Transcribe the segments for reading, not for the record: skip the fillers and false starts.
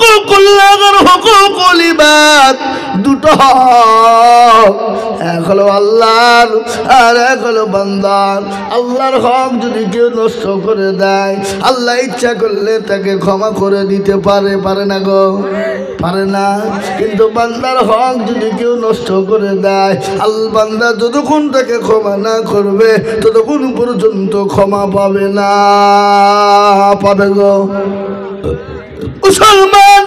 হুকুকুল্লাহ আর হুকুকুল ইবাদ, দুটো হক, এক হলো আল্লাহর আর এক হলো বান্দার। আল্লাহর হক যদি কেউ নষ্ট করে দেয়, আল্লাহ ইচ্ছা করলে তাকে ক্ষমা করে দিতে পারে, পারে না গো? পারে না। কিন্তু বান্দার হক যদি কেউ নষ্ট করে দেয়, বান্দা যতক্ষণ তাকে ক্ষমা না করবে ততক্ষণ পর্যন্ত ক্ষমা পাবে না। পাবে গো? মুসলমান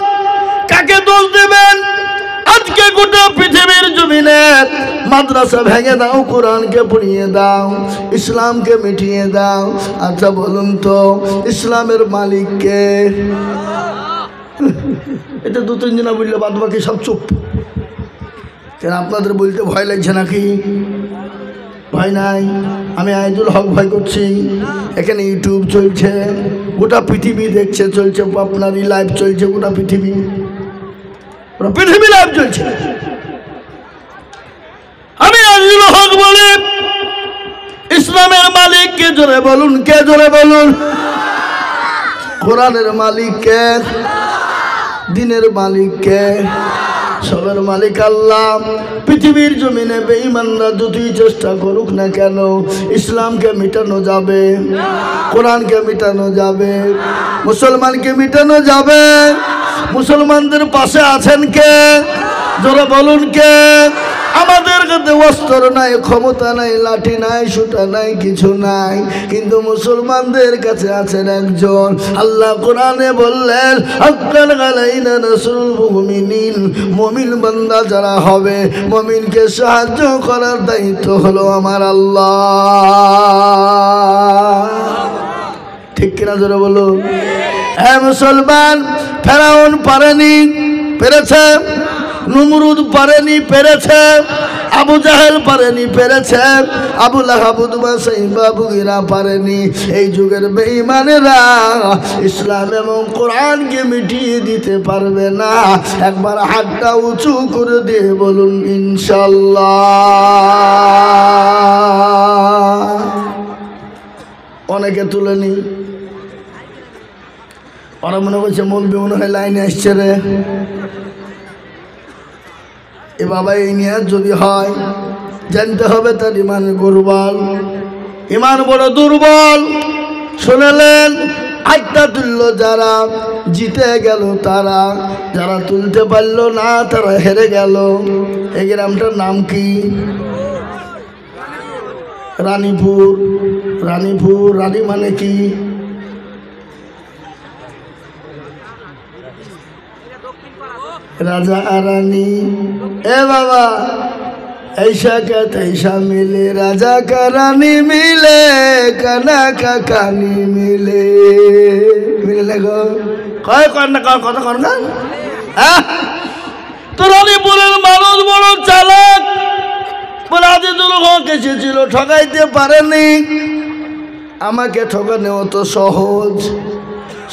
কাকে দোষ দেবেন? আজকে গোটা পৃথিবীর জমিনে মাদ্রাসা ভেঙে দাও, কোরআনকে পড়িয়ে দাও, ইসলামকে মিটিয়ে দাও। আচ্ছা বলুন তো, ইসলামের মালিক কে? এটা দু তিন জনা বললে বাদ বাকি সব চুপ। কেন আপনাদের বলতে ভয় লাগছে নাকি? ভয় নাই। আমি আইজুল হক ভয় করছি। এখানে ইউটিউব চলছে, গোটা পৃথিবী দেখছে, চলছে আপনারই লাইভ চলছে, গোটা পৃথিবী লাইভ চলছে। আমি আইজুল হক বলি, ইসলামের মালিক কে? জোরে বলুন, কে? জোরে বলুন। কোরআনের মালিক কে? দিনের মালিক কে? সবের মালিক আল্লাহ। পৃথিবীর জমিনে বেঈমানরা যতই চেষ্টা করুক না কেন, ইসলামকে মিটানো যাবে, কোরআনকে মিটানো যাবে, মুসলমানকে মিটানো যাবে। মুসলমানদের পাশে আছেন কে? জোরে বলুন কে? আমাদের কাছে অস্ত্র নাই, ক্ষমতা নাই, লাঠি নাই, সুতা নাই, কিছু নাই, কিন্তু মুসলমানদের কাছে আছেন একজন। আল্লাহ কোরআনে বললেন, হাক্কান আলাইনা নাসরুল মুমিনিন, মুমিন বান্দা যারা হবে, মুমিনকে সাহায্য করার দায়িত্ব হলো আমার আল্লাহ। ঠিক কিনা জোরে বলুন। হ্যাঁ মুসলমান, ফেরাউন পারেনি, পেরেছে। নমরুদ পারেনি, পেরেছে। আবু জাহেল পারেনি, পেরেছে। আবু লাহাব, উতবা, সাইবা, আবু গিরা পারেনি। এই যুগের বেঈমানেরা ইসলাম এবং কোরআনকে মিটিয়ে দিতে পারবে না। একবার হাতটা উঁচু করে দিয়ে বলুন ইনশাল্লাহ। অনেকে তুলেনি, ওরা মনে করছে মৌলবি মনে হয় লাইনে আসছে রে। এ বাবা, এই নিয়ে যদি হয় জানতে হবে তার ইমান দুর্বল, ইমান বড় দুর্বল। শুনলেন, আটটা তুলল যারা, জিতে গেল তারা, যারা তুলতে পারল না তারা হেরে গেল। এই গ্রামটার নাম কি? রানীপুর। রানীপুর, রানী মানে কি? রাজা আর রানী। এ বাবা, ऐसा का तैसा मिले, राजा का रानी मिले, काना का कानी मिले। मिले गो কয় কর না কর কথা কর না। তো রানীপুরের মানুষ বড় চালাক, বলে আজিজুল হক এসেছিল, ঠকাইতে পারেনি। আমাকে ঠকানো অত সহজ।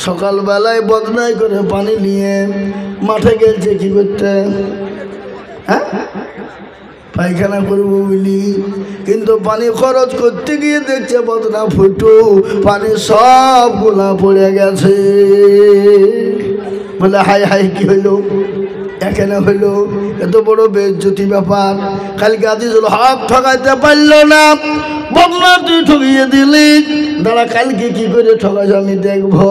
সকালবেলায় বদনাই করে পানি নিয়ে মাঠে গেছে কি করতে? হ্যাঁ, পায়খানা করবো বলি, কিন্তু পানি খরচ করতে গিয়ে দেখছে বদনা ফুটো, পানি সব গুলা পড়ে গেছে। বলে হাই হাই, কি হইলো? এখানে হইলো, এত বড় বেজ্জতি ব্যাপার। কালকে আজিজুল হক ঠকাইতে পারল না, বদনা তুই ঠকিয়ে দিলি, দাঁড়া কালকে কি করে ঠকাস আমি দেখবো।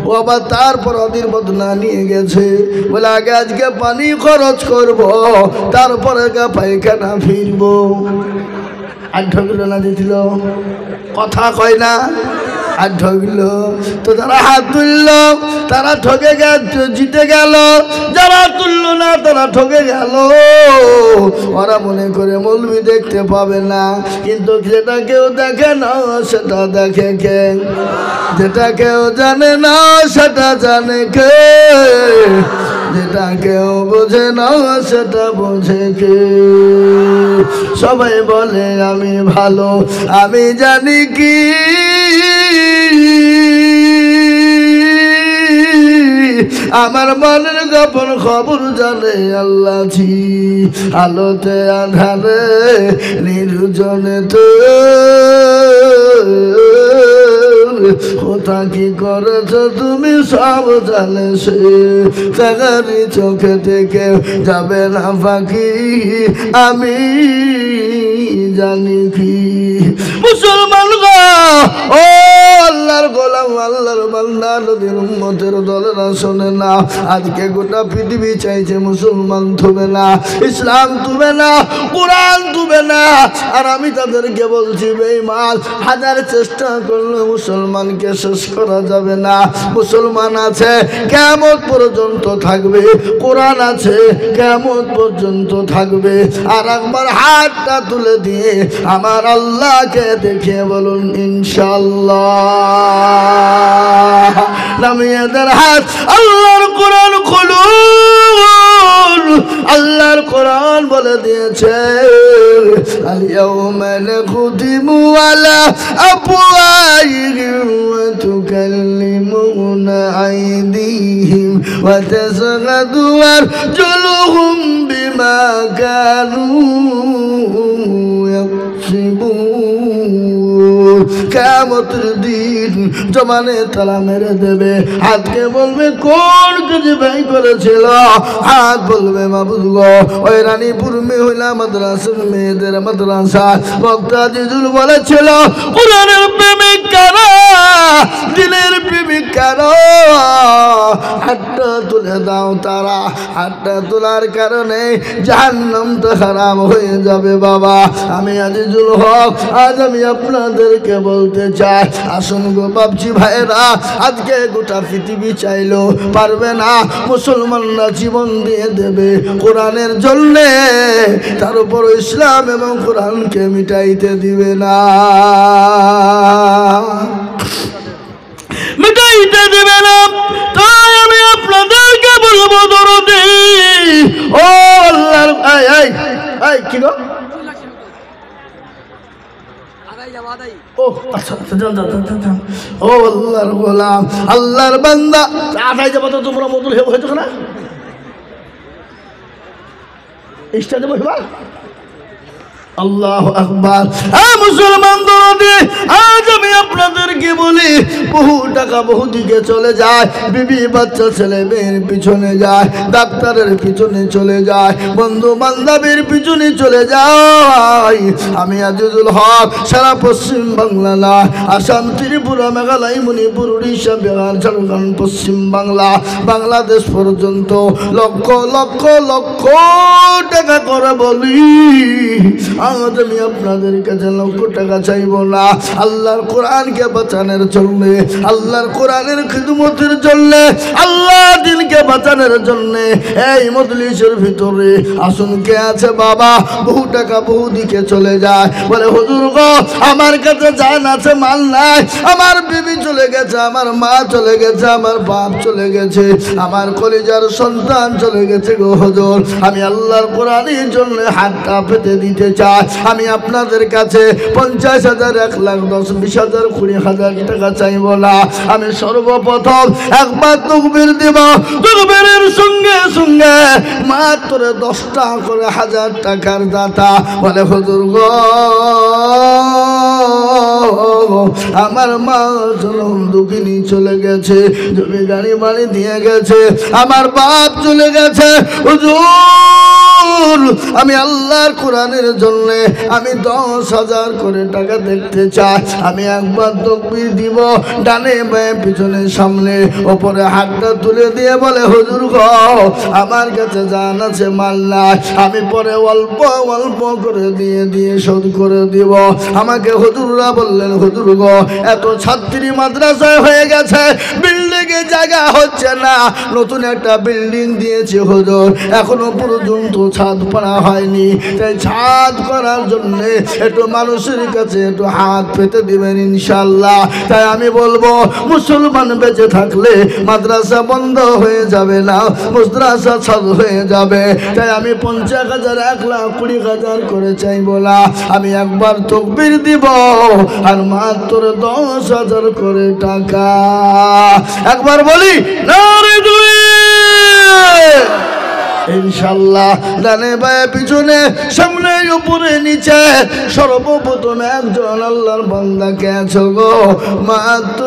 ও আবার তারপর ওদের বদনা নিয়ে গেছে, বলে আগে আজকে পানি খরচ করব, তারপরে পায়খানা ফিরবো। আর ঠকলো না, দিছিল কথা কয় না, আর ঠকলো। তো যারা হাত তুলল তারা ঠকে গেল, জিতে গেল। যারা তুললো না তারা ঠকে গেল। ওরা মনে করে মৌলবি দেখতে পাবে না, কিন্তু যেটা কেউ দেখে না সেটা দেখে কে? যেটা কেউ জানে না সেটা জানে কে? যেটা কেউ বোঝে না সেটা বোঝে কে? সবাই বলে আমি ভালো, আমি জানি কি আমার মনের গোপন খবর জানে আল্লাহ জি। আলোতে আধারে নির্জনে তো কোথা কি করেছ তুমি সব জানে সে, তাগারি চোখে থেকে যাবে না ফাঁকি, আমি জানি কি। মুসলমান গো, ও আল্লাহর গোলাম, আল্লাহর বান্দা, নবীর উম্মতের দলেরা শোনে না, আজকে গোটা পৃথিবী চাইছে মুসলমান থুবে না, ইসলাম থুবে না, কোরআন থুবে না, আর আমি তাদেরকে বলছি বেঈমান, হাজার চেষ্টা করলে মুসলমানকে শেষ করা যাবে না। মুসলমান আছে কিয়ামত পর্যন্ত থাকবে, কোরআন আছে কিয়ামত পর্যন্ত থাকবে। আর একবার হাতটা তুলে দিয়ে আমার আল্লাহকে দেখিয়ে বলুন ইনশাআল্লাহ। নামিয়েদের হাত, আল্লাহর কোরআন খুলুন। আল্লাহর কোরআন বলে দিয়েছে আল-ইয়াওমা নাখতিমু আলা আফওয়াহিহিম ওয়া তুকাল্লিমুনা আইদিহিম ওয়া তাশহাদু আরজুলুহুম বিমা কানু ইয়াকসিবুন। কিয়ামতের দিন জমানে তালা মেরে দেবে, হাতকে বলবে কোন কাজ ভাই করেছিল, হাত বলবে মাবুদ গো ওই রানীপুর মহিলা মাদ্রাসার মেয়েদের মাদ্রাসা বক্তা জিজুল বলেছিল কোরআনের প্রেমিক কারা, দিনের প্রেমিক কারা, হাতটা তুলে দাও। তারা হাতটা তোলার কারণে জাহান্নামটা হারাম হয়ে যাবে। বাবা আমি আজিজুল হক, আজ আমি আপনাদেরকে বলতে চাই, আসুন গো বাপজি ভাইরা, আজকে গোটা পৃথিবী চাইলো পারবে না, মুসলমানরা জীবন দিয়ে দেবে কোরআনের জন্যে, তার উপর ইসলাম এবং কোরআনকে মিটাইতে দিবে না, মিটাইতে দিবে না। তাই আমি আপনাদেরকে বলবো দরদি, ও আল্লাহর কি গো, ও আচ্ছা ও আল্লাহর গোলাম, আল্লাহর বান্দা, আঠাই যাবো তো তোমরা মধুর হয়েছো না, ইস্টা দেবো এবার। আল্লাহু আকবার। মুসলমান দরদি, আজ আমি আপনাদেরকে বলি, বহু টাকা বহু দিকে চলে যায়, বিবি বাচ্চা ছেলে মেয়ের পিছনে যায়, ডাক্তারের পিছনে চলে যায়, বন্ধু বান্ধবের পিছনে চলে যায়। আমি আজিজুল হক সারা পশ্চিম বাংলা না, আসাম, ত্রিপুরা, মেঘালয়, মণিপুর, উড়িষ্যা, বিহার, ঝাড়খণ্ড, পশ্চিম বাংলা, বাংলাদেশ পর্যন্ত লক্ষ লক্ষ লক্ষ টাকা করে বলি, আজ আমি আপনাদের কাছে লক্ষ টাকা চাইব না, আল্লাহর কোরআনকে বাঁচানোর জন্য, আল্লাহর কোরআনের খিদমতের জন্য, আল্লাহ দিনকে বাঁচানোর জন্য। এই মজলিসের ভিতরে আসুন কে আছে বাবা, বহু টাকা বহু দিকে চলে যায়, বলে হুজুর গো আমার কাছে জান আছে মাল নাই, আমার বিবি চলে গেছে, আমার মা চলে গেছে, আমার বাপ চলে গেছে, আমার কলিজার সন্তান চলে গেছে গো হুজুর, আমি আল্লাহর কোরআনের জন্য হাতটা পেতে দিতে চাই। আমি আপনাদের কাছে 50,000, 1 লাখ, 10, 20,000, 20,000 টাকা চাইব না, আমি সর্বপ্রথম একবার তাকবীর দিব, তাকবীরের সঙ্গে সঙ্গে মাত্র 10 টাকা করে 1000 টাকার দাতা বলে হুজুর গো আমার মা জনম দুঃখিনী চলে গেছে, জমি গাড়ি বাড়ি দিয়ে গেছে, আমার বাপ চলে গেছে, হুজুর আমি আল্লাহর কোরআনের জন্য আমি 10,000 করে টাকা দেখতে চাই। আমি একবার তাকবীর দিব, ডানে বায়ে পিছনে সামনে ওপরে হাতটা তুলে দিয়ে বলে হুজুর গো আমার কাছে জান আছে মাল নাই, আমি পরে অল্প অল্প করে দিয়ে শোধ করে দিব। আমাকে হুজুররা বললেন হুজুর গো এত ছাত্রী মাদ্রাসায় হয়ে গেছে, বিল্ডিং এ জায়গা হচ্ছে না, নতুন একটা বিল্ডিং দিয়েছে হুজুর, এখনো পর্যন্ত ছাদ পড়া হয়নি, তাই ছাদ করার জন্য একটু মানুষের কাছে একটু হাত পেতে দিবেন ইনশাআল্লাহ। তাই আমি বলবো মুসলমান বেঁচে থাকলে মাদ্রাসা বন্ধ হয়ে যাবে না, মাদ্রাসা ছাদ হয়ে যাবে। তাই আমি 50,000, 1 লাখ, 20,000 করে চাইবো না, আমি একবার তাকবীর দিব আর মাত্র 10,000 করে টাকা। একবার বলি নারে দুই, ইনশাল্লাহ ডানে বায়ে পিছনে সামনে উপরে নিচে সর্বপ্রথম একজন আল্লাহর বান্দাকে আছো গো মাত্র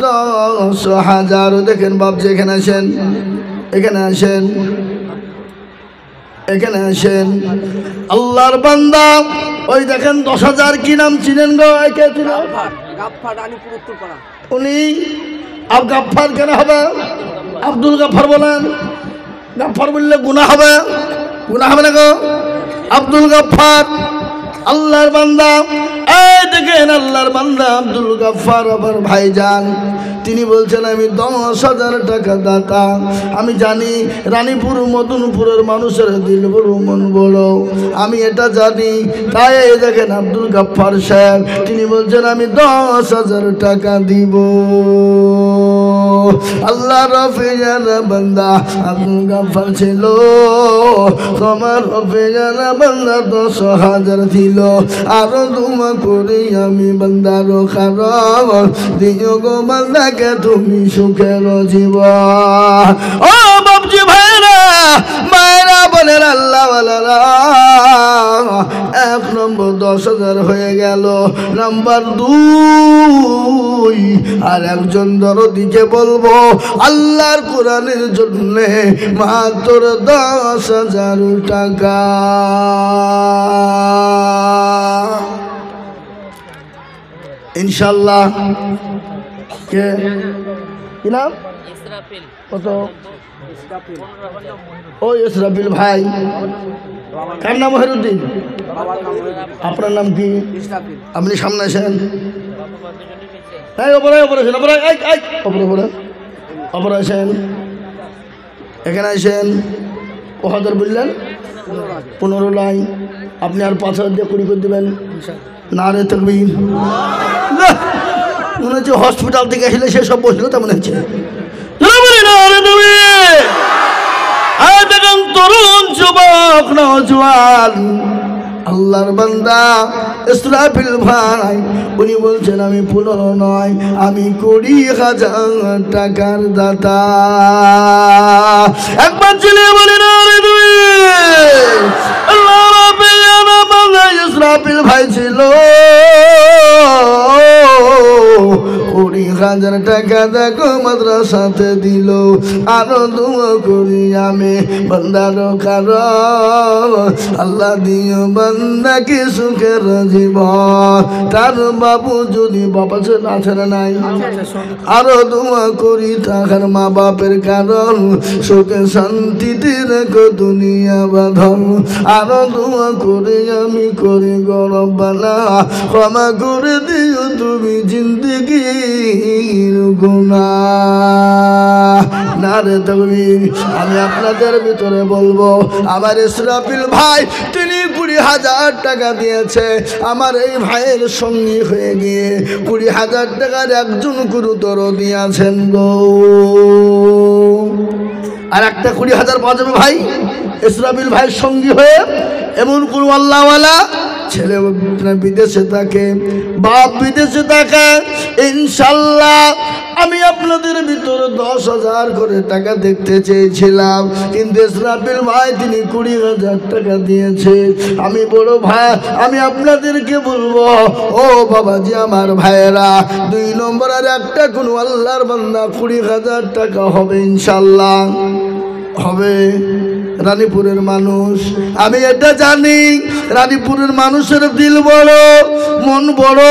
10,000। দেখেন বাপজি এখানে আসেন, এখানে আসেন, এখানে আসেন। আল্লাহর বান্দা ওই দেখেন 10,000 কি নাম চিনেন গো? কে চিনেন? উনি আব গাফফার কেন হবে? আব্দুল গাফফার বলেন। গাফফার বললে গুনাহ হবে, গুনাহ হবে না গো? আব্দুল গাফফার আল্লাহর বান্দা। এই দেখেন আল্লাহর বান্দা আব্দুল গাফফার আমার ভাইজান, তিনি বলছেন আমি 10,000 টাকা দাতা। আমি জানি রানীপুর মদনপুরের মানুষের দিল বড় মন বড়, আমি এটা জানি। তাই দেখেন আব্দুল গাফফার সাহেব তিনি বলছেন আমি 10,000 টাকা দিব। আল্লাহ রফিজানা বান্দা আব্দুল গাফফার ছিল, তোমার রফিজানা বান্দা 10,000 ছিল। আরো দুমা করি আমি বান্দার কারণ দিও গো বান্দাকে তুমি সুখের জীবন। ও বাবজি ভাইরা মায়েরা বলেন আল্লাহ ওয়ালারা, 1 নম্বর 10,000 হয়ে গেল। নাম্বার 2 আর একজন দরদিকে বলবো আল্লাহর কোরআনের জন্য মাত্র 10,000 টাকা। ইনশাল্লাহ। কে কি নাম? কত? ও ইসরাফিল ভাই। কার নাম? মহিরুদ্দিন। আপনার নাম কি? আপনি সামনে আসেন। ওপরে ওপরে আসেন, ওপরে ওপরে ওপরে ওপরে আসেন, এখানে আসেন। ও হাজার বললেন 15 লাই। আপনি আর 5,000 দিয়ে 20 করে দেবেন। না রে তাকবীর। মনে হচ্ছে হসপিটাল থেকে আসলে সেসব বসলো তেমন হচ্ছে। তরুণ যুবক নওজোয়ান আল্লাহর বান্দা ইসরাফিল ভাই উনি বলছেন আমি 15 নয় আমি 20,000 টাকার দাতা। একবার ছেলে বলে না রে তুই আল্লাহ রাব্বিনা বান্দা ইসরাফিল ভাই ছিল 20,000 টাকা দেখো মাদ্রাসাতে দিল। আরো দোয়া করি আমি বান্দার কারণ আল্লাহ দিও বান্দাকে সুখের জীবন। তার বাবু যদি বাবা আছে না নাই, আরো দোয়া করি তাহার মা বাপের কারণ সুখে শান্তিতে রেখো দুনিয়া বাঁধন। আরো দোয়া করি আমি করি গরব বানা ক্ষমা করে দিও তুমি জিন্দেগির গুনাহ। না রে তাকবীর। আমি আপনাদের ভিতরে বলবো আমার ইসরাফিল ভাই তিনি 20,000 টাকা দিয়েছে আমার এই ভাইয়ের সঙ্গী হয়ে গিয়ে 20,000 টাকার একজন গুরুতর দিয়েছেন গো। আর একটা 20,000 পাওয়া যাবে ভাই ইসরাফিল ভাইয়ের সঙ্গী হয়ে। এমন কোন আল্লাহওয়ালা ছেলে বিদেশে থাকে, বাপ বিদেশে থাকে, ইনশাল্লাহ আমি আপনাদের ভিতরে 10,000 করে টাকা দেখতে চেয়েছিলাম, কিন্তু ইসরাফিল ভাই তিনি 20,000 টাকা দিয়েছে। আমি বড় ভাই আমি আপনাদেরকে বলবো ও বাবাজি আমার ভাইয়েরা 2 নম্বর আর একটা কোন আল্লাহর বান্দা 20,000 টাকা হবে ইনশাল্লাহ হবে। রানীপুরের মানুষ আমি এটা জানি, রানীপুরের মানুষের দিল বড় মন বড়।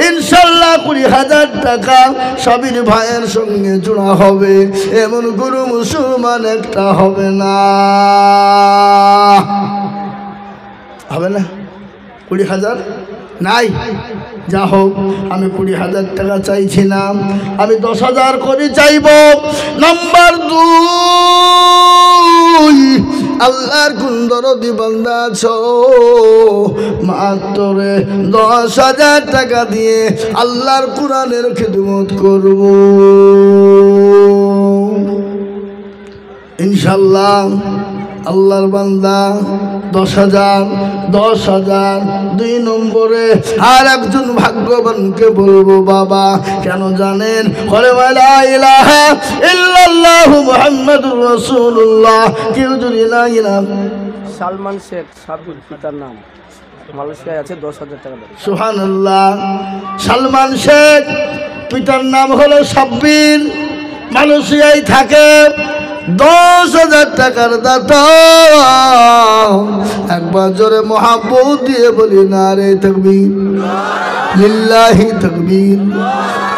ইনশাল্লাহ 20,000 টাকা সাবির ভাইয়ের সঙ্গে জোড়া হবে, এমন গুরু মুসলমান একটা হবে না। হবে না? 20,000 নাই। যা হোক আমি 20,000 টাকা চাইছি না, আমি 10,000 করে চাইব। নাম্বার 2 আল্লাহর কোন দরদি বান্দা আছো মাত্র 10,000 টাকা দিয়ে আল্লাহর কোরআনের খিদমত করব ইনশাল্লাহ। আল্লাহর বান্দা 10,000 10,000। 2 নম্বরে আর একজন ভাগ্যবানকে বলবো বাবা, কেন জানেন? বলে লা ইলাহা ইল্লাল্লাহু মুহাম্মাদুর রাসূলুল্লাহ। কেউ যদি লা ইলাহা, সালমান শেখ সাবির পিতার নাম, মালয়েশিয়ায় আছে, 10,000 টাকা দেবে। সুবহানাল্লাহ। সালমান শেখ, পিতার নাম হলো সাব্বির, মালয়েশিয়ায় থাকে, 10,000 টাকার দাতা। একবার জোরে মহাব্বত দিয়ে বলি নারে তাকবীর, লিল্লাহি তাকবীর,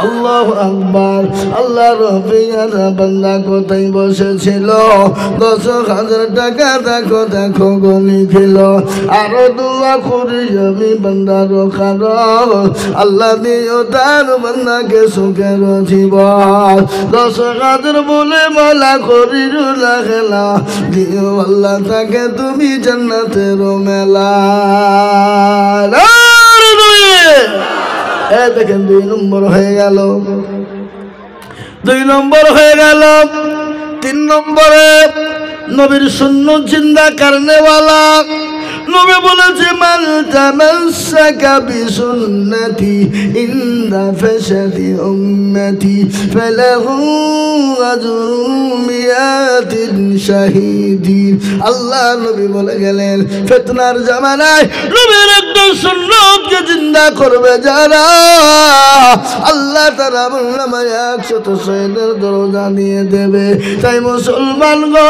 আল্লাহু আকবার। আল্লাহ রব্বিয়ার বান্দা কোথায় বসেছিল, 10,000 টাকা দেখো দেখো গনি খেল। আরো দোয়া করি আমি বান্দার খারাপ, আল্লাহ দিও তার বান্দাকে সুখের জীবন। 10,000 বলে মালা করি রুলা খেলা, দিও আল্লাহ তাকে তুমি জান্নাতের মেলা। দেখেন 2 নম্বর হয়ে গেল, 2 নম্বর হয়ে গেল। 3 নম্বরে নবীর সুন্নাত জিন্দা করনে ওয়ালা। নবী বলেছে মান তামাসসাকা বিসুন্নতি ইনদা ফাসাদি উম্মতি ফালাহু আজরু মিয়াতিন শাহীদিন। আল্লাহ নবী বলে গেলেন ফিতনার জামানায় নবীর একদম সুন্নাতকে জিন্দা করবে যারা, আল্লাহ তাআলা আমলনামায় 100 শহীদের দরজা নিয়ে দেবে। তাই মুসলমান গো,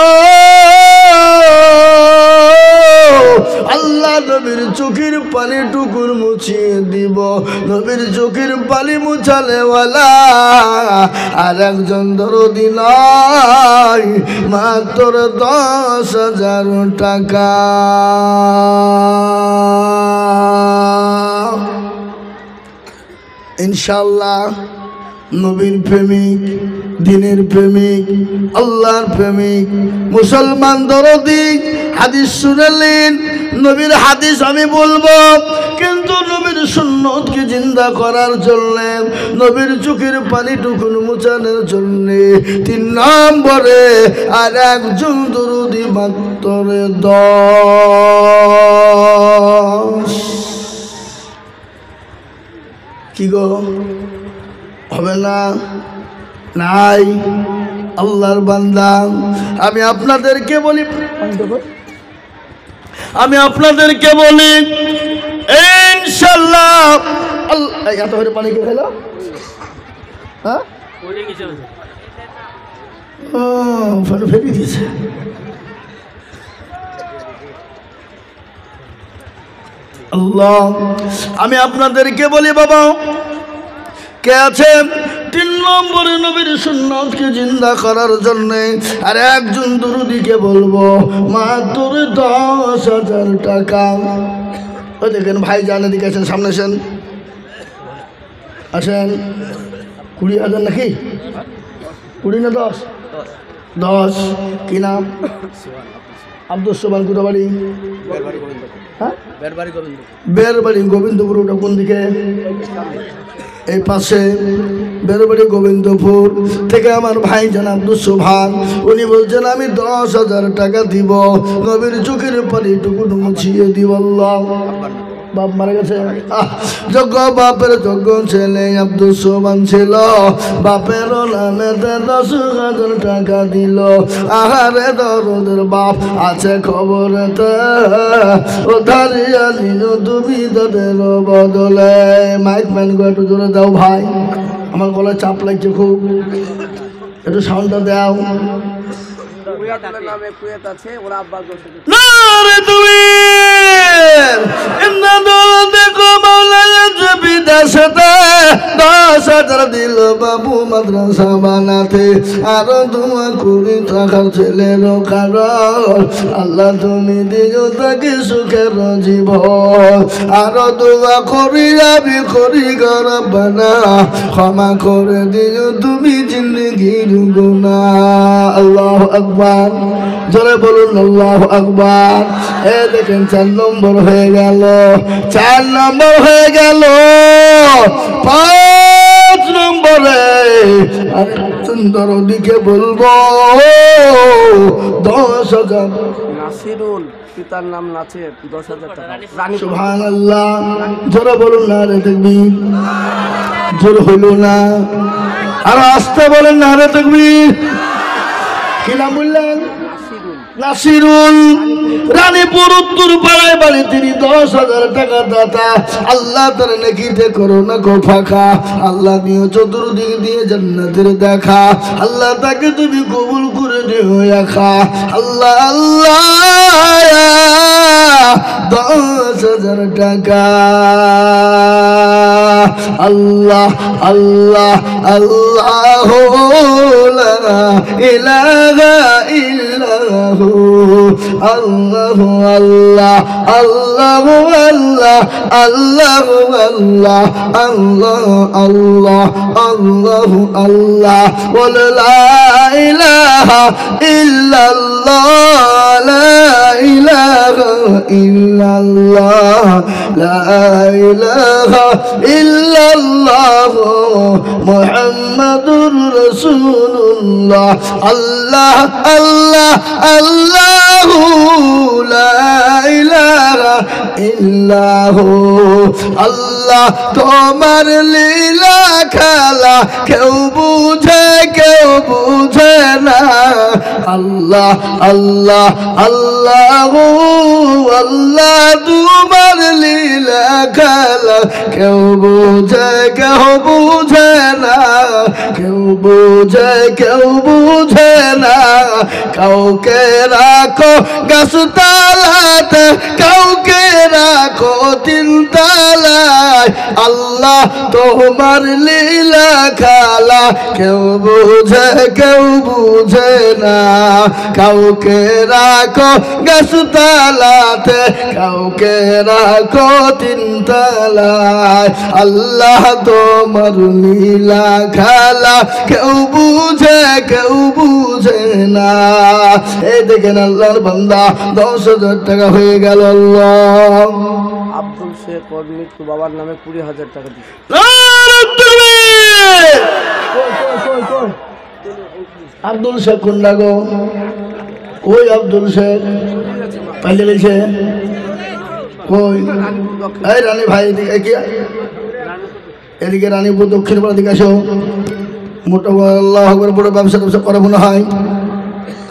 আল্লাহ নবীর চোখের পানি টুকুর মুছিয়ে দিব। নবীর চোখের পানি মুছালে ওয়ালা আর একজন দরদি নাই, মাত্র 10,000 টাকা। ইনশাআল্লাহ নবীর প্রেমিক, দিনের প্রেমিক, আল্লাহর প্রেমিক, মুসলমান দরদি হাদিস শুনলেন। নবীর হাদিস আমি বলবো, কিন্তু নবীর সুন্নতকে জিন্দা করার জন্য, নবীর চোখের পানি টুকুন মুছানোর জন্য 3 নম্বরে আর একজন দরদি মাত্র 10। কি গো, হবে না? নাই। আল্লাহর বান্দা, আমি আপনাদেরকে বলি, ইনশাআল্লাহ এত করে পানি কে খেলো? হ্যাঁ, ফেলে দিয়েছে। আল্লাহ, আমি আপনাদেরকে বলি বাবা, কে আছে 3 নম্বরে নবীর সুন্নাতকে জিন্দা করার জন্য আর একজন দরুদিকে বলবো মাত্র 10,000 টাকা। ওই দেখেন ভাই জান, এদিকে আসেন, সামনে আসেন, আসেন। 20,000 নাকি? 20 না 10? 10। কি নাম? আব্দুল সোবান। কোথা বাড়ি? হ্যাঁ, বেরবাড়ি গোবিন্দপুর। ওটা কোন দিকে? এই পাশে বেরবাড়ি গোবিন্দপুর থেকে আমার ভাই জান আব্দুল সোবান, উনি বলছেন আমি 10,000 টাকা দিব, নবীর চোখের পানি টুকু মুছিয়ে দিব। আল্লাহ, বাপ মারা গেছে, যোগ্য বাপের যোগ্য ছেলে আব্দুল সোবান ছিল, বাপের নামে 10,000 টাকা দিল। আহারে দরদের বাপ আছে খবরেতে, ও ধারিয়া নিল তুমি তাদের বদলে। মাইক ম্যান গো একটু জোরে দাও ভাই, আমার গলায় চাপ লাগছে খুব, একটু সাউন্ডটা দাও। বিদেশেতে 10,000 দিল বাবু মাদ্রাসা বানাতে, আরো দোয়া করি থাকার ছেলের কারণ, আল্লাহ তুমি দিও তাকে সুখের জীবন। আরো দোয়া করি আমি করি গরবানা, ক্ষমা করে দিও তুমি জিন্দগির গুনাহ। আল্লাহু আকবার। জোরে বলুন আল্লাহু আকবার। এ দেখেন 4 নম্বর হয়ে গেল, 4 নম্বর হয়ে গেল। 5 নম্বরে আরে সুন্দর দিকে বলবো 10,000। নাসিরুল, পিতার নাম নাচের, 10,000 টাকা। রানী সুবহানাল্লাহ, জোরে বলুন না রে তাকবীর। জোর হইল না, আর আস্তে বলেন না রে তাকবীর। কি নাম বললেন? নাসিরুল, রানীপুর উত্তর পাড়ায় বাড়ি, তিনি 10,000 টাকা দাতা। আল্লাহ তার নেকিতে করো না গো ফাঁকা, আল্লাহ নিয়ে চতুর্দিক দিয়ে জান্নাতের দেখা, আল্লাহ তাকে তুমি কবুল করে দিও একা। আল্লাহ আল্লাহ 10,000 টাকা। আল্লাহ আল্লাহ আল্লাহ লা ইলাহা ইল্লাহু, আল্লাহ আল্লাহ আল্লাহ আল্লাহ আল্লাহ আল্লাহ আল্লাহ আল্লাহ আল্লাহ আল্লাহ ওয়া লা ইলাহা ইল্লাল্লাহ, লা ইলাহা ইল্লাল্লাহ, লা ইলাহা ইল্লাল্লাহ মুহাম্মাদুর রাসূলুল্লাহ। আল্লাহ আল্লাহ আল্লাহ লা ইলাহা ইল্লাহু। আল্লাহ তোমার লীলা খেলা কেউ বুঝে কেউ বুঝে না। আল্লাহ আল্লাহ আল্লাহ আল্লাহ তোমার লীলা খেলা কেউ বুঝে কেউ বুঝে না, কেউ বুঝে কেউ বুঝে না। কাউকে রাখো গাছতলাতে, কাউকে রাখো 3 তলায়। আল্লাহ তোমার লীলা খেলা কেউ বুঝে কেউ বুঝে না। কাউকে রাখো গাছতলাতে, কাউকে রাখো 3 তলায়। আল্লাহ তোমার লীলা খেলা কেউ বুঝে কেউ বুঝে না। এই দেখেন আল্লাহর বান্দা 10,000 টাকা হয়ে গেল। আল্লাহ। আব্দুল শেখ ওর মৃত্যু, বাবার নামে 20,000 টাকা দিচ্ছে। আব্দুল শেখ কোনটা গো? ওই আব্দুল শেখ পাইলে গেছে কই? এই রানী ভাই এদিকে, এদিকে রানীপুর দক্ষিণ পাড়া দিকে আসো। মোটা আল্লাহ বড় ব্যবসা ট্যাবসা করে মনে হয়।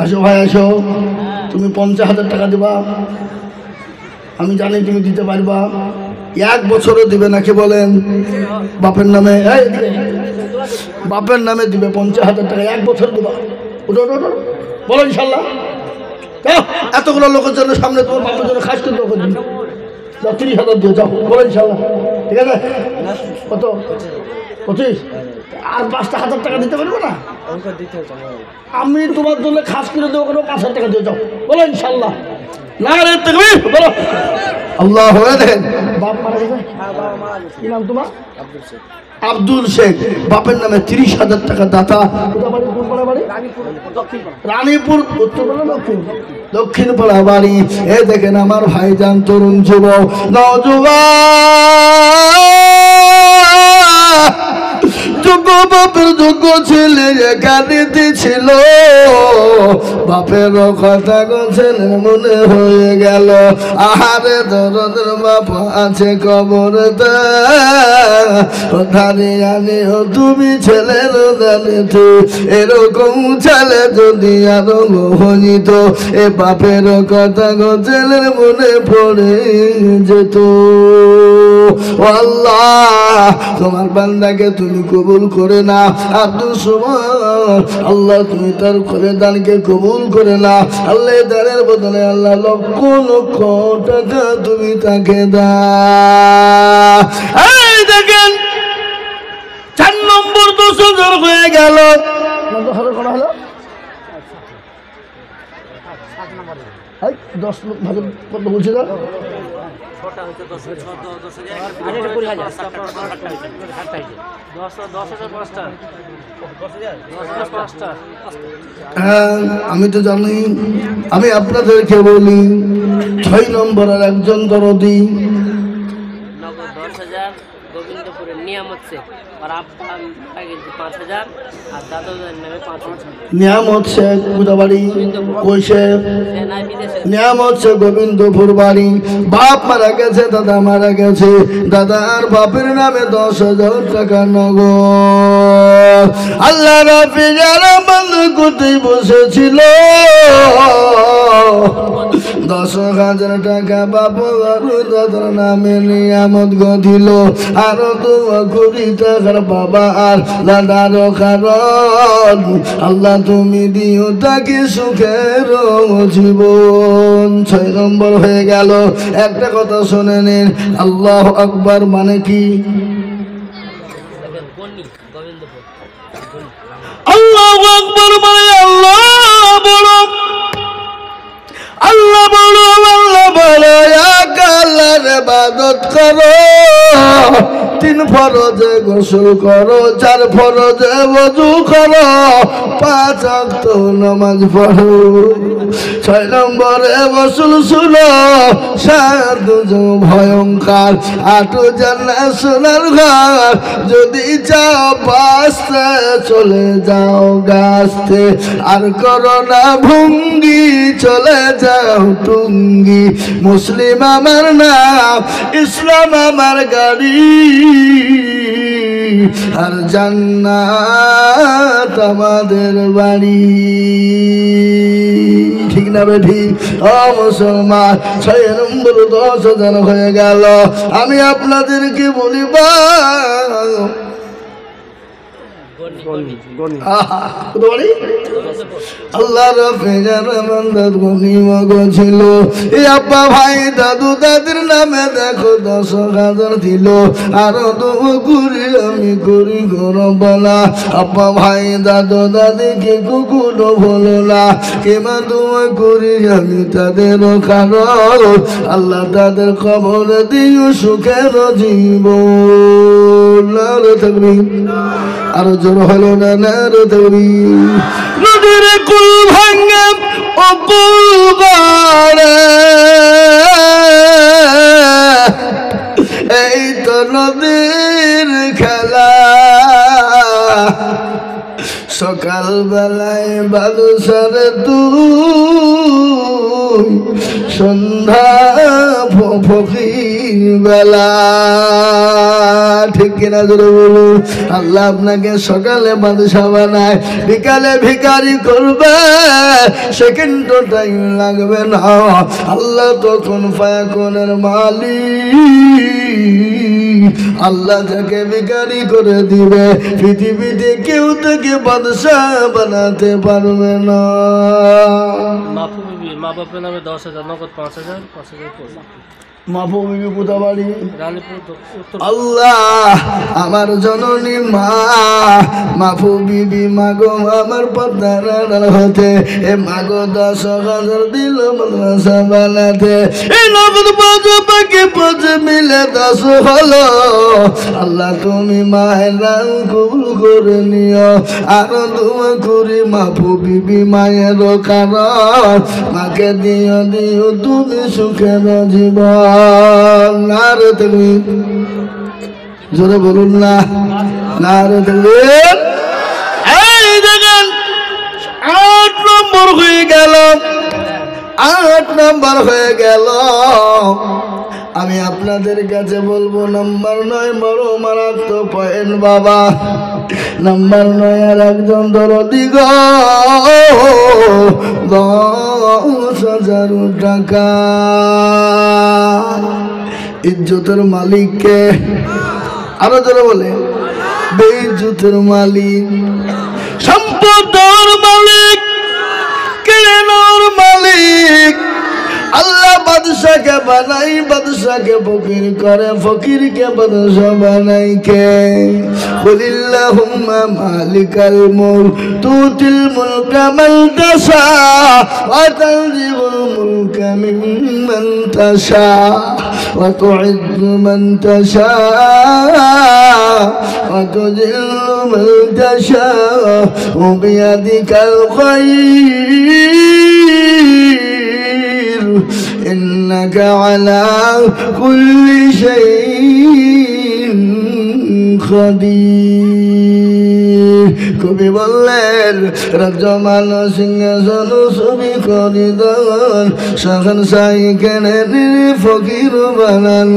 আসো ভাই আসো, তুমি 50,000 টাকা দিবা। আমি জানি তুমি দিতে পারবা। 1 বছরও দিবে নাকি বলেন? বাপের নামে, এই বাপের নামে দিবে 50,000 টাকা, 1 বছর দিবা। ওটা ওটা বলো ইনশাল্লাহ। এতগুলো লোকের জন্য সামনে তোমার বাপের জন্য খাস কিন্তু 30,000 দিয়ে যাও, বলো ইনশাল্লাহ। ঠিক আছে? কত? 25? আর 5,000 টাকা দিতে পারবো না? আমি তোমার জন্য খাস করে দেবো, কোনো 5,000 টাকা দিয়ে যাও, বলো ইনশাল্লাহ। না রে তাকবীর বলো। আল্লাহ হয়ে দেখেন বাপ মারা গেছে। কি নাম তোমার? আব্দুল শেখ, বাপের নামে 30,000 টাকা দাতা। রানীপুর উত্তর পাড়া দক্ষিণ পাড়া বাড়ি। এ দেখেন আমার ভাইজান তরুণ যুবক নওজোয়ান, যোগ্য বাপের যোগ্য ছেলে কাঁদিতে ছিল। বাপের কথা ছেলের মনে হয়ে গেল। আহারে দরদের বাপ আছে কবরতে, ধারে আনে তুমি ছেলের জানিতে। এরকম ছেলে যদি আরো হইত, এ বাপের কথা ছেলের মনে পড়ে যেত। ও আল্লাহ, তোমার বান্দাকে তুমি কবুল করে না। আব্দুল সুবহান আল্লাহ, তুমি তার করে দানকে কবুল করে না। আল্লাহ দানের বদলে আল্লাহ লক্ষ লক্ষ টাকা তুমি তাকে দাও। এই দেখেন 4 নম্বর 10,000 হয়ে গেল। 10,000 করা হলো 10 ভাগে কত বলছিল? হ্যাঁ আমি তো জানি, আমি আপনাদেরকে বলি 6 নম্বরের একজন দরদি নগদ 10,000 গোবিন্দপুরের নিয়ামত শেখ আর আপনার 5,000 আর দাদাদের নামে 5,000 নিয়ামত শেখ বুদাবাড়ি কইছে নাই বিদেশে নিয়ামত শেখ গোবিন্দপুর বাড়ি। বাপ মারা গেছে, দাদা মারা গেছে, দাদা আর বাপের নামে 10,000 টাকা নগদ। আল্লাহ রাফি যারা বন্ধ করতে বসেছিল 10,000 টাকা বাপ আর দাদার নামে নিয়ামত গদিল। আরো 2 টাকার বাবা আর দাদার কারণ আল্লাহ তুমি দিও তাকে সুখের জীবন। 6 নম্বর হয়ে গেল। একটা কথা শুনে নিন, আল্লাহ আকবার মানে কি? গোবিন্দপুর আল্লাহ আকবার মানে আল্লাহ বড়, আল্লাহ বড়, আল্লাহ বড়। এক আল্লাহর ইবাদত করো, 3 ফরজে গোসল করো, 4 ফরজে ওযু করো, 5 ওয়াক্ত নামাজ পড়ো। 6 নম্বরে গোসল শুনো, 7 ভয়ঙ্কর, 8 জান্নাত সোনার ঘর। যদি চাও বাঁচতে চলে যাও গাছতে, আর করো না ভঙ্গি চলে যাও টুঙ্গি। মুসলিম আমার নাম, ইসলাম আমার গাড়ি, আর জান্নাত আমাদের বাড়ি। ঠিক না বেঠি? ও মুসলমান, 6 নম্বর 10,000 হয়ে গেল। আমি আপনাদেরকে বলিবা আল্লাহ রাফি যারা বান্দাত গনিমত ছিল। এই আব্বা ভাই দাদু দাদির নামে দেখো 10,000 দিল। আরো 2 করি আমি করি গরম বলা। আব্বা ভাই দাদু দাদিকে কুকুরও বলো না, কেমা 2 করি আমি তাদের কারণ আল্লাহ তাদের কবরে দিও সুখের জীবন। নারে তাকবীর, আরো জোর হলো না নারে তাকবীর। নদীর কুল ভাঙে ও কুল গড়ে, এই তো নদীর খেলা। সকাল বেলায় বাদশার তুই, সন্ধ্যা ফকির বেলা। ঠিক কিনা জোরে বলুন? আল্লাহ আপনাকে সকালে বাদশা বানায়, বিকালে ভিখারি করবে, সেকেন্ড টাইম লাগবে না। আল্লাহ তখন ফায়াকুনের মালিক, আল্লাহ যাকে ভিখারি করে দিবে, পৃথিবীতে কেউ তাকে বাদশা বানাতে পারবে না। মা বাপের নামে 10,000 নগদ 5,000 5,000 মাহবুবি কোথাবাড়ি রানীপুর আল্লাহ আমার জননী মা মাহবুবি মাগো আমার পদ্মার হতে এ মাগো 10,000 দিল মাদ্রাসা বানাতে এই নগদ বাজো পাকে পাঁচ মিলে 10 হলো আল্লাহ তুমি মায়ের নাম কবুল করে নিও আর দোয়া করি মাহবুবি মায়ের কারণ মাকে দিও দিও তুমি সুখের জীবন নারে তুমি জোরে বলুন না নারে তুমি এই দেখেন 8 নম্বর হয়ে গেল 8 নম্বর হয়ে গেল আমি আপনাদের কাছে বলবো নাম্বার 9 বড় মারাত্মক পয়েন্ট বাবা নাম্বার 9 আর একজন দরদি গো 10,000 টাকা ইজ্জতের মালিককে আরো জোরে বলে বেইজ্জতের মালিক সম্পদের মালিক কেড়েনোর মালিক আল্লাহ বাদশাকে বানাই বাদশাকে ফকির করে ফকিরকে বাদশা বানাই কে কুলিল্লাহুম্মা মালিকাল মুলক তুতিল মুলকা মান তাশা ওয়া তানজিউল মুলকা মিম্মান তাশা وتعز من تشاء وتذل من تشاء وبيدك الخير إنك على كل شيء قدير কবি বললেন রাজ্যমান সিংহাসন ছবি করিদন সখন সাই কেনে ফকির বানান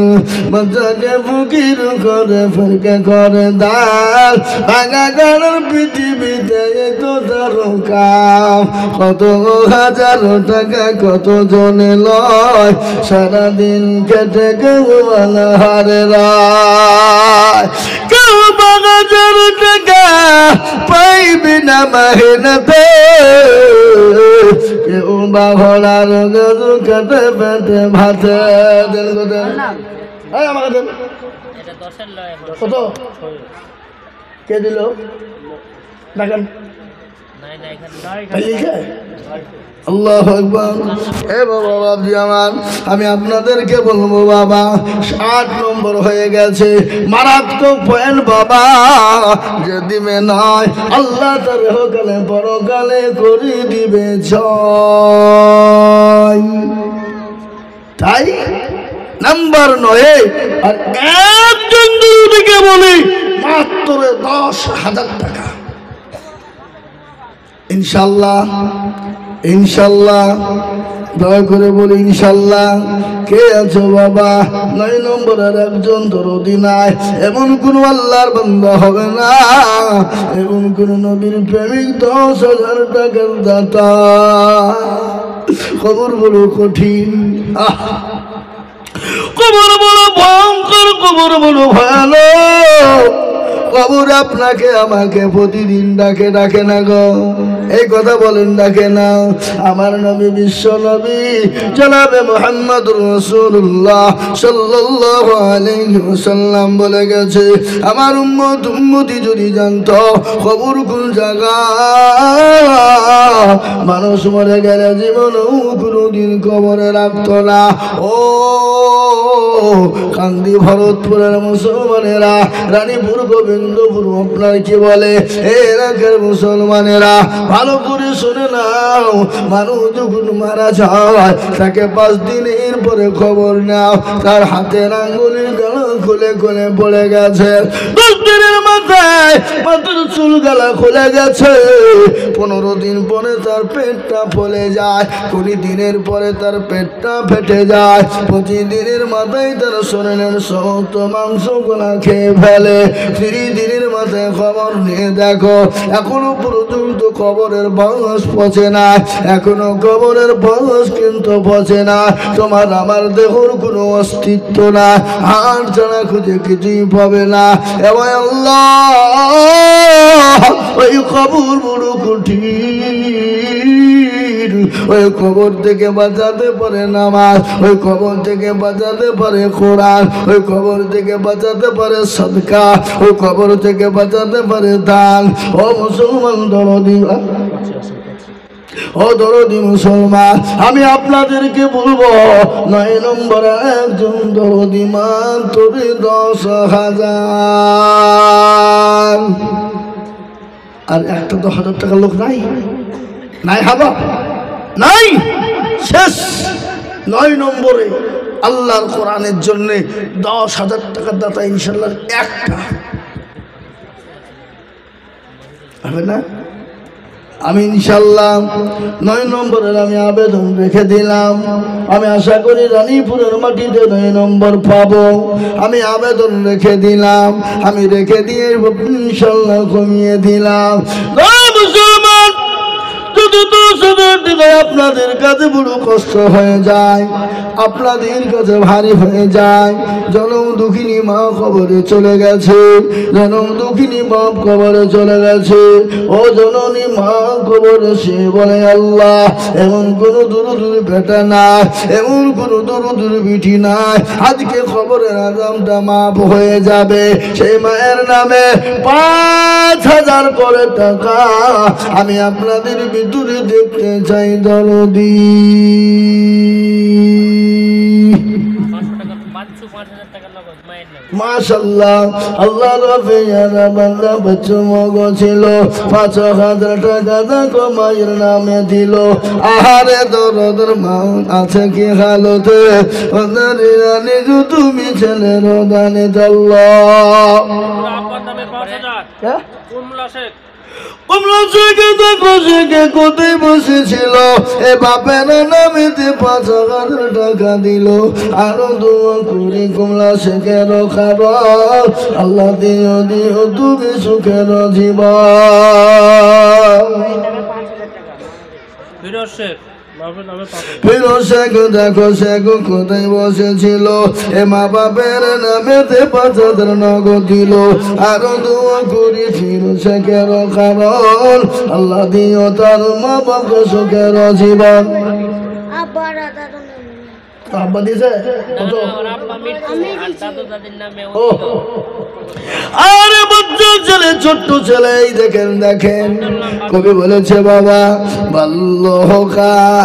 বাচ্চাকে ফকির করে ফেরকে করে দাল ভাঙা গাড়ার পৃথিবীতে তো তার কাম কত হাজার টাকা কত জনে লয় সারাদিন কেটে কেউ হারে রায় কেউ 5,000 টাকা পাইবি না মেহনতে কেউ বা ঘোড়ার গরু কেটে পেটে ভাতে দেন গো দেন আমাকে দেন এটা 10-এর লয় এখন কত কে দিল দেখেন নাই নাই এখানে আল্লাহু আকবার এ বাবা বাবজি আমার আমি আপনাদেরকে বলবো বাবা 8 নম্বর হয়ে গেছে মারাত্মক পয়েন্ট বাবা যে দিবে নয় আল্লাহ তার হোকালে পরকালে করে দিবে জয় তাই নাম্বার 9 আর একজন দুদিকে বলি মাত্র 10,000 টাকা ইনশাআল্লাহ ইনশাআল্লাহ দয়া করে বলি ইনশাআল্লাহ কে আছো বাবা 9 নম্বরের একজন দরদি নাই এমন কোন আল্লাহর বান্দা হবে না এমন কোন নবীর প্রেমিক 10,000 টাকার দাতা খবর বড় কঠিন কবর বড় ভয়ঙ্কর কবর বড় ভয়ানক কবর আপনাকে আমাকে প্রতিদিন ডাকে ডাকে না গো এই কথা বলেন ডাকে না আমার নবী বিশ্ব নবী জনাবে মুহাম্মদুর রাসূলুল্লাহ সাল্লাল্লাহু আলাইহি ওয়াসাল্লাম বলে গেছে আমার উম্মতি যদি জানতো কবর কোন জায়গা মানুষ মরে গেলে জীবনেও কোনোদিন কবরে রাখতো না ও কান্দি ভরতপুরের মুসলমানেরা রানীপুর গোবিন্দপুর আপনার কি বলে এলাকার মুসলমানেরা ভালো করে শুনে নাও মানুষ যখন মারা যায় তাকে 5 দিনের পরে খবর নাও তার হাতের আঙ্গুলের গালা খুলে খুলে পড়ে গেছে 10 দিনের মাথায় মাথার চুল গালা খুলে গেছে 15 দিন পরে তার পেটটা ফুলে যায় 20 দিনের পরে তার পেটটা ফেটে যায় 25 দিনের মাথায় তার শরীরের সমস্ত মাংস গুলা খেয়ে ফেলে 30 দিনের মাথায় খবর নিয়ে দেখো এখনো পর্যন্ত কবরের বাস পচে না এখনো কবরের বাস কিন্তু পচে না তোমার আমার দেহর কোনো অস্তিত্ব না হাড় ছাড়া খুঁজে কিছুই পাবে না এবং আল্লাহ ওই কবর বড় কঠিন ওই কবর থেকে বাঁচাতে পারে নামাজ ওই কবর থেকে বাঁচাতে পারে কোরআন ওই কবর থেকে বাঁচাতে পারে সদকা ওই কবর থেকে বাঁচাতে পারে দান ও মুসলমান দরদি ও দরদি মুসলমান আমি আপনাদেরকে বলবো 9 নম্বরে একজন দরদি মাত্র 10,000 আর একটা 10,000 টাকা লোক নাই নাই হাবা নাই শেষ 9 নম্বরে আল্লাহর কোরআনের জন্য 10,000 টাকার দাতা ইনশাআল্লাহ একটা হবে না আমি ইনশাআল্লাহ 9 নম্বরের আমি আবেদন রেখে দিলাম আমি আশা করি রানীপুরের মাটিতে 9 নম্বর পাবো আমি আবেদন রেখে দিলাম আমি রেখে দিয়ে ইনশাআল্লাহ কমিয়ে দিলাম মুসলমান আপনাদের কাছে বড় কষ্ট হয়ে যায় আপনাদের কাছে ভারী হয়ে যায় জনম দুঃখিনী মা কবরে চলে গেছে জনম দুঃখিনী বাপ কবরে চলে গেছে ও জননী মা কবরে সে বলে আল্লাহ এমন কোন দূর দূর বেটা নাই এমন কোন দূর দূর বিটি নাই আজকে খবরের আজামটা মাপ হয়ে যাবে সেই মায়ের নামে 5,000 করে টাকা আমি আপনাদের ভিতরে দেখতে চাই দরদি 500 টাকা বাদ শুধু 5,000 টাকা নগদ মায়ের নামে। মাশাআল্লাহ আল্লাহ রফিয়ারা বান্দা বাচ্চা মগো ছিল 5,000 টাকা দেখো মায়ের নামে দিল আহারে দরদের মা আছে কি হালতে ওদারিয়ানি তুমি ছেলের দানে আল্লাহ ওর আব্বার নামে 5,000 কুমলা শেখ। কমলা থেকে দেখো সে কোথায় বসেছিল এ বাপের নামেতে 5,000 টাকা দিল আরো দোয়া করি কমলা শেখের খাবার আল্লাহ দিও দিও তুমি সুখের জীবন ফিরোজ শেখ বাবার নামে 5,000। ফিরোজ শেখ দেখো শেখ কোথায় বসেছিল এ মা বাপের নামেতে 5,000 নগদ দিল আরো দোয়া করি ফিরোজ শেখের কারণ আল্লাহ দিও তার মা বাপকে সুখের জীবন আব্বা দিছে কত ওর আব্বা মৃত্যু আর দাদু দাদির নামে ও আরে বাচ্চা ছেলে ছোট্ট ছেলে এই দেখেন দেখেন কবি বলেছে বাবা বাল্যকালে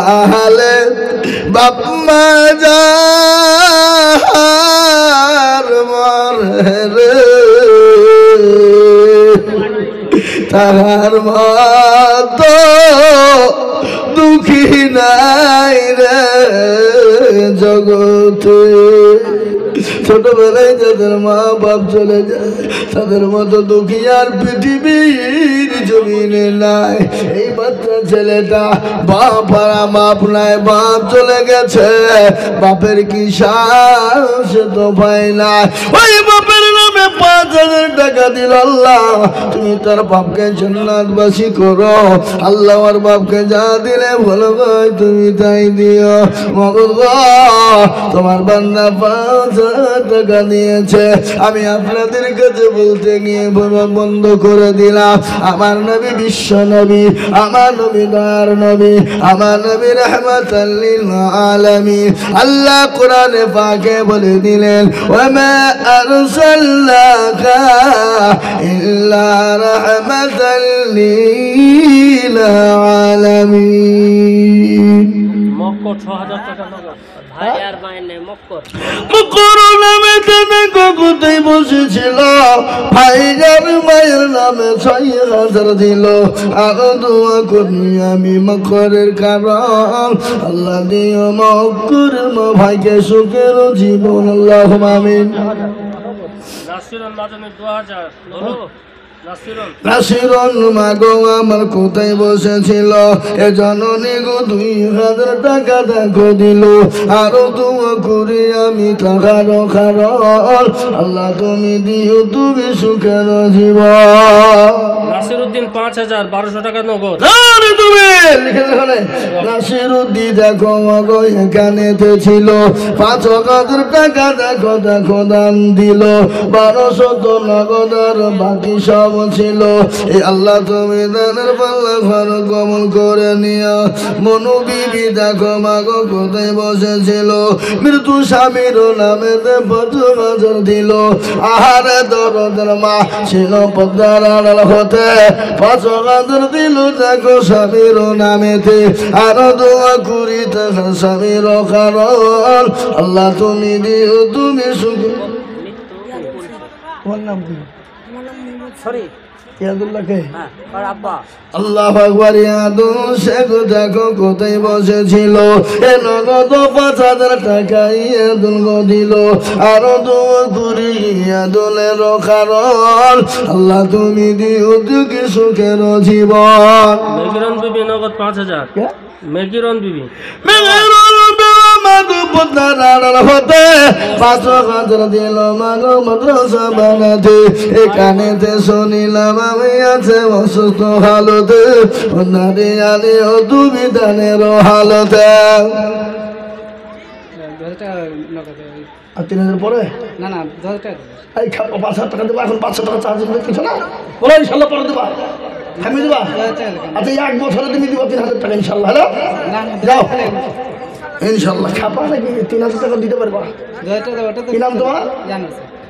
বাপ মা যার মরে রে তাহার মত দুঃখী নাই রে জগতে ছোটবেলায় যাদের মা বাপ চলে যায় তাদের মতো দুঃখী আর পৃথিবীর জমিনে নাই এই বাচ্চা ছেলেটা বাপ আর বাপ নাই বাপ চলে গেছে বাপের কি সাহস তো পাই না ওই বাপের নামে 5,000 টাকা দিল আল্লাহ তুমি তার বাপকে জান্নাতবাসী করো আল্লাহ আর বাপকে যা দিলে ভালো হয় তুমি তাই দিও মগজ তোমার বান্দা 5,000 টাকা দিয়েছে আমি আপনাদের কাছে বলতে গিয়ে বন্ধ করে দিলাম আমার নবী বিশ্ব নবী আমার নবী দয়ার নবী আমার নবী রাহমাতাল লিল আলামিন আল্লাহ কোরআনে পাকে বলে দিলেন ওয়া মা আরসালনাকা ইল্লা রাহমাতাল লিল আলামিন মক্কর 6,000 টাকা নগদ ভাই আর মায়ের নামে মক্কর। করোনা মেটানে কোথায় বসেছিল ভাইজার মায়ের নামে 6,000 দিল আরো দোয়া করি আমি মকরের কারণ আল্লাহ দিও মকরের মা ভাইকে সুখের জীবন আল্লাহুম্মা আমিন। নাসিরুল মাদানী 2,000 বলো নাসিরুল নাসিরন মাগো আমার কোথায় বসেছিল এ জননী গো 2,000 টাকা দেখো দিল আরো দোয়া করি আমি টাকার কারণ আল্লাহ তুমি দিও তুমি সুখের জীবন নাসিরউদ্দিন 5,000 1200 টাকা নগদ। আরে তুমি লিখে এখানে নাসিরউদ্দিন দেখো মাগো এখানেতে ছিল 5,000 টাকা দেখো দেখো দান দিল 1,200 নগদ আর বাকি সব ছিল এই আল্লাহ তুমি দানের পাল্লা ঘর কমল করে নিও মনু বিবি দেখো মাগো কোথায় বসেছিল মৃত্যু স্বামীর নামে 5,000 দিল আহারে দরদের মা ছিল পদ্মার আড়াল হতে 5,000 দিল দেখো স্বামীর নামেতে আরো দোয়া করি দেখো স্বামীর কারণ আল্লাহ তুমি দিও তুমি সুখ তোমার নাম কি সরি ইয়াদুল্লাহকে হ্যাঁ আর আব্বা আল্লাহু আকবার ইয়াদুল শেখ দেখো কোথায় বসেছিল এ নগদ 5,000 টাকা ইয়াদুল গো দিল আরো দোয়া করি ইয়াদুলের কারণ আল্লাহ তুমি দিও দুঃখী সুখের জীবন মেগিরন বিবি নগদ 5,000 মেগিরন বিবি মাগো পদ্মার আড়াল হতে 5,000 দিল মাগো মাদ্রাসা বানাতে এখানেতে শুনিলাম আমি আছে অসুস্থ হালতে নারী আলী ও তুমি দানের হালতে 3,000 পরে না না 10 টাকা এই 5,000 টাকা দেবো এখন 500 টাকা চার্জ দিলে কিছু না বলো ইনশাল্লাহ পরে দেবা থামিয়ে দেবা আচ্ছা 1 বছরে তুমি দিব 3,000 টাকা ইনশাল্লাহ হ্যালো যাও ইনশাল্লাহ খাপা নাকি 3,000 টাকা দিতে পারবা কি নাম তোমার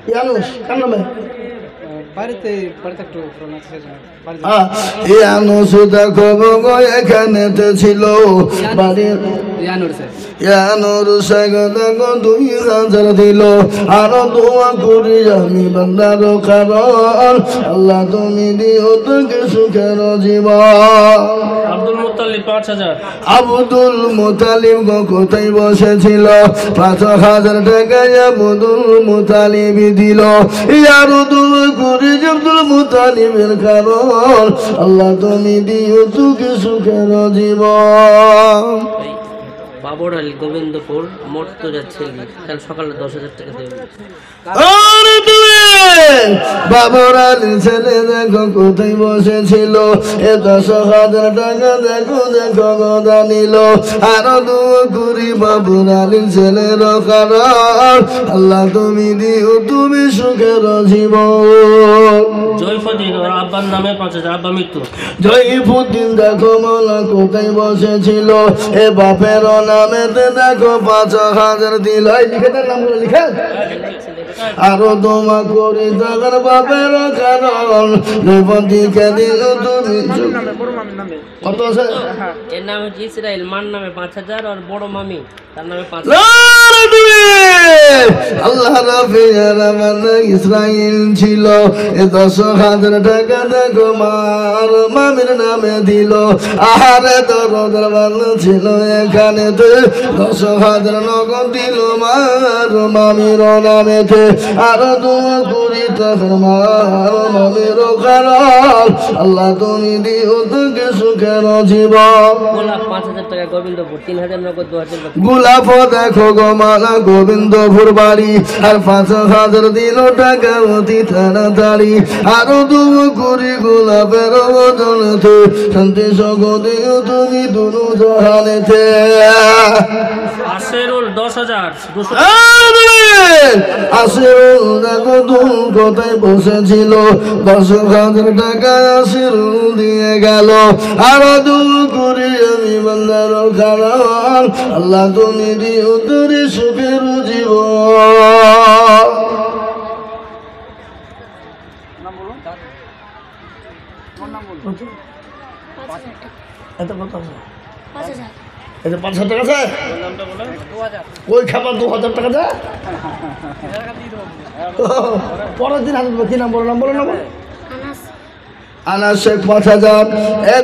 ইয়ানুস কার নামে বাড়িতে একটু প্রবলেম আছে সেজন্য বাড়িতে ইয়ানুস দেখো গো এখানেতে ছিল বাড়ির ইয়ানুস দেখো 2000 দিল আরো দোয়া করি আমি বান্দার কারণ আল্লাহ তুমি দিও তোকে সুখের জীবন। আব্দুল মুত্তালিব 5000 আব্দুল মুতালিব গো কোথায় বসেছিল 5000 টাকা আব্দুল মুতালিব দিল ইয়ারো দোয়া করি আব্দুল মুতালিবের কারণ আল্লাহ তুমি দিও তোকে সুখের জীবন। বাবর আলী গোবিন্দপুর মর্তুজা ছেলে কাল সকালে 10000 টাকা দেবে। আরে তুমি বাবর আলী ছেলে দেখো কোথায় বসেছিল এ 10,000 টাকা দেখো দেখো গদা নিল আরো দোয়া করি বাবর আলী ছেলের কারণ আল্লাহ তুমি দিও তুমি সুখের জীবন। জয়ফুদ্দিন ওর আব্বার নামে 5000 আব্বা মৃত্যু। জয়ফুদ্দিন দেখো মোলা কোথায় বসেছিল এ বাপের নামেতে দেখো 5000 দিল এই লিখে তার নামগুলো লিখে আরো দোয়া করি তার বাপের কারণ জয়ফুদ্দিনকে দিল তুমি কত আছে এর নাম হচ্ছে ইসরাইল মার নামে 5000 আর বড় মামি তার নামে 5000। আল্লাহ রাফিয়ার মানে ইসরাইল ছিল এ 10,000 টাকা দেখো মার মামির নামে দিল আহারে দরদের বান্ধব ছিল এখানে 10,000 নগদ দিল মার মামির নামেতে আরো দোয়া করি তখন মার মামির কারণ আল্লাহ তুমি দিও তোকে সুখের জীবন। গোলাপ 5000 টাকা গোবিন্দপুর 3000 নগদ 2000 টাকা। গোলাপ দেখো গো মালা গোবিন্দপুর বাড়ি আর 5000 দিল টাকা অতি তাড়াতাড়ি আরো দোয়া করি গোলাপের বদলেতে শান্তি জগতে তুমি দুনু জাহানেতে। আসেরুল 10000 200 আসিরুল দেখো দুল কোথায় বসেছিল 10,000 টাকা আসিরুল দিয়ে গেল আরো দোয়া করি আমি বান্দার কারণ আল্লাহ তুমি দিও তোর সুখের জীবন। এত কত আছে? এটা 5,000 টাকা আছে ওই খাবার 2,000 টাকা দেয় পরের দিন হাতে কি নাম বলো নাম বলো নাম আনাস শেখ 5,000